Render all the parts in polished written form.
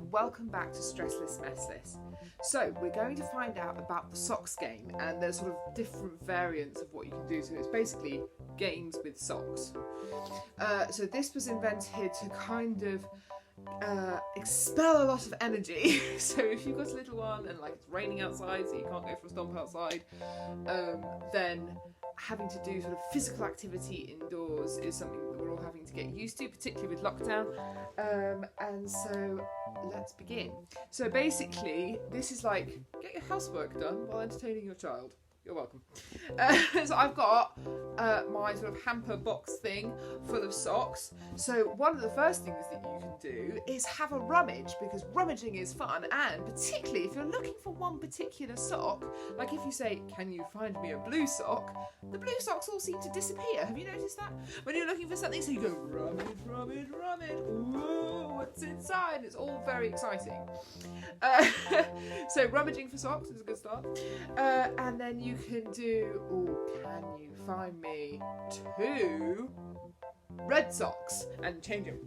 and welcome back to Stressless Messless. So we're going to find out about the socks game, and there's sort of different variants of what you can do. So it's basically games with socks. So this was invented to kind of expel a lot of energy. So if you've got a little one and like it's raining outside so you can't go for a stomp outside, then having to do sort of physical activity indoors is something that we're all having to get used to, particularly with lockdown. And so let's begin. So basically this is like get your housework done while entertaining your child. You're welcome. So I've got my sort of hamper box thing full of socks. So one of the first things that you can do is have a rummage, because rummaging is fun, and particularly if you're looking for one particular sock, like if you say, can you find me a blue sock? The blue socks all seem to disappear. Have you noticed that? When you're looking for something, so you go rummage, rummage, rummage. Ooh, what's inside? It's all very exciting. So rummaging for socks is a good start. And then you can do, can you find me 2 red socks, and change it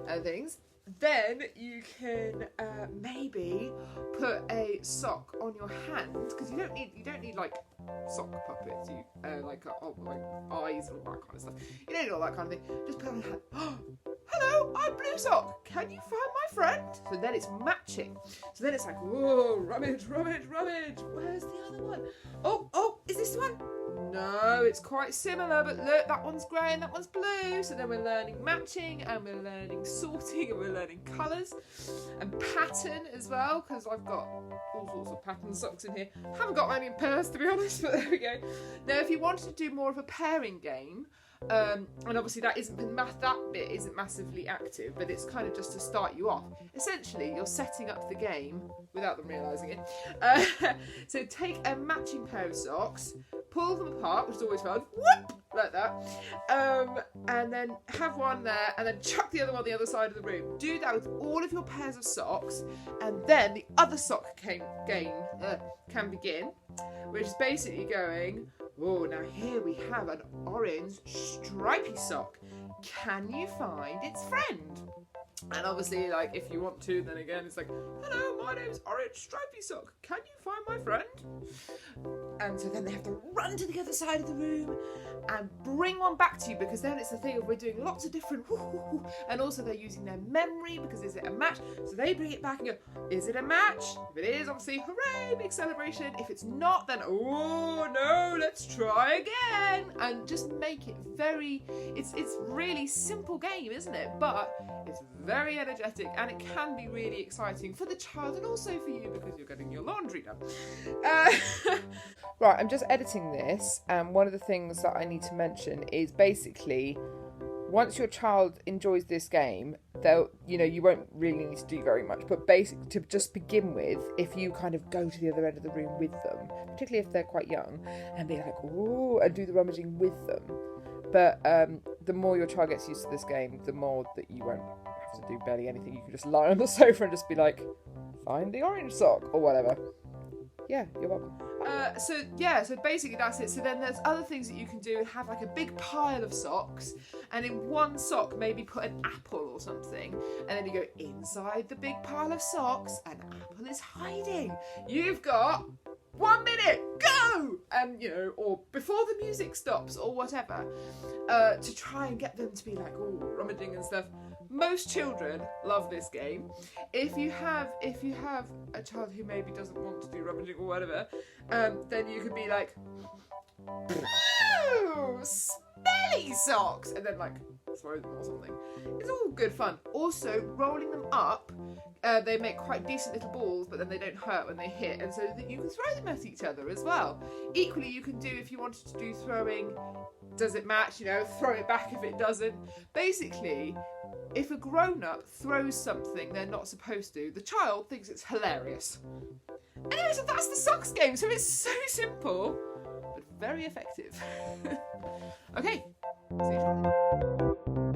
and things. Then you can maybe put a sock on your hand, because you don't need like sock puppets, you like eyes and all that kind of stuff. You don't need all that kind of thing. Just put it on your hand. Hello, I'm Blue Sock. Can you find my friend? So then it's matching. So then it's like, whoa, rummage, rummage, rummage. Where's the other one? Oh, is this the one? No, it's quite similar, but look, that one's grey and that one's blue. So then we're learning matching, and we're learning sorting, and we're learning colours and pattern as well, because I've got all sorts of pattern socks in here. Haven't got many in pairs, to be honest, but there we go. Now, if you wanted to do more of a pairing game, and obviously that bit isn't massively active, but it's kind of just to start you off. Essentially, you're setting up the game without them realising it. So take a matching pair of socks, pull them apart, which is always fun, whoop, like that, and then have one there, and then chuck the other one on the other side of the room. Do that with all of your pairs of socks, and then the other sock game can begin, which is basically going, oh, now here we have an orange stripy sock. Can you find its friend? And obviously, like, if you want to, then again, it's like, hello, my name's Orange Stripy Sock. Can you find my friend? And so then they have to run to the other side of the room and bring one back to you, because then it's the thing of we're doing lots of different, and also they're using their memory, because is it a match? So they bring it back and go, is it a match? If it is, obviously, hooray, big celebration. If it's not, then, oh no, let's try again. And just make it it's really simple game, isn't it? But it's very energetic, and it can be really exciting for the child and also for you, because you're getting your laundry done. Right, I'm just editing this, and one of the things that I need to mention is basically once your child enjoys this game, you won't really need to do very much, but basically to just begin with, if you kind of go to the other end of the room with them, particularly if they're quite young, and be like, ooh, and do the rummaging with them. But the more your child gets used to this game, the more that you won't have to do barely anything. You can just lie on the sofa and just be like, find the orange sock, or whatever. Yeah, you're welcome. So basically that's it. So then there's other things that you can do, and have like a big pile of socks, and in one sock maybe put an apple or something, and then you go inside the big pile of socks, an apple is hiding. You've got 1 minute, go! And, or before the music stops or whatever, to try and get them to be like, oh, rummaging and stuff. Most children love this game. If you have a child who maybe doesn't want to do rummaging or whatever, then you could be like, ooh, smelly socks, and then like throw them or something. It's all good fun. Also, rolling them up, they make quite decent little balls, but then they don't hurt when they hit, and so that you can throw them at each other as well. Equally, you can do, if you wanted to do throwing, does it match? Throw it back if it doesn't. Basically, if a grown-up throws something they're not supposed to, the child thinks it's hilarious. Anyway, so that's the socks game. So it's so simple, but very effective. Okay, see you shortly.